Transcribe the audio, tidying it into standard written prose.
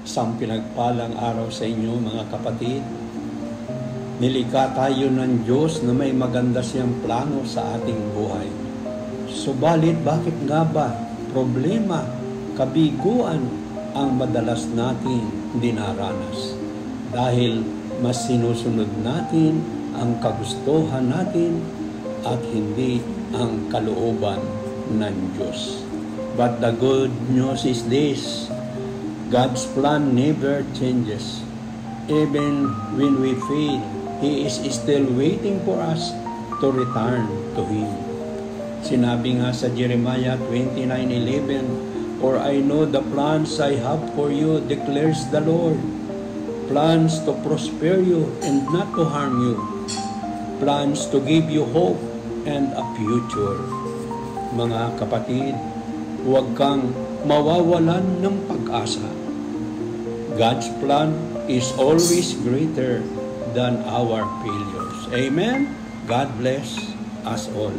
Isang pinagpalang araw sa inyo mga kapatid. Nilikha tayo ng Diyos na may maganda siyang plano sa ating buhay. Subalit bakit nga ba problema, kabiguan ang madalas nating dinaranas? Dahil mas sinusunod natin ang kagustuhan natin at hindi ang kalooban ng Diyos. But the good news is this: God's plan never changes. Even when we fail, He is still waiting for us to return to Him. Sinabi nga sa Jeremiah 29:11, "For I know the plans I have for you, declares the Lord, plans to prosper you and not to harm you, plans to give you hope and a future." Mga kapatid, huwag kang mawawalan ng pag-asa. God's plan is always greater than our failures. Amen? God bless us all.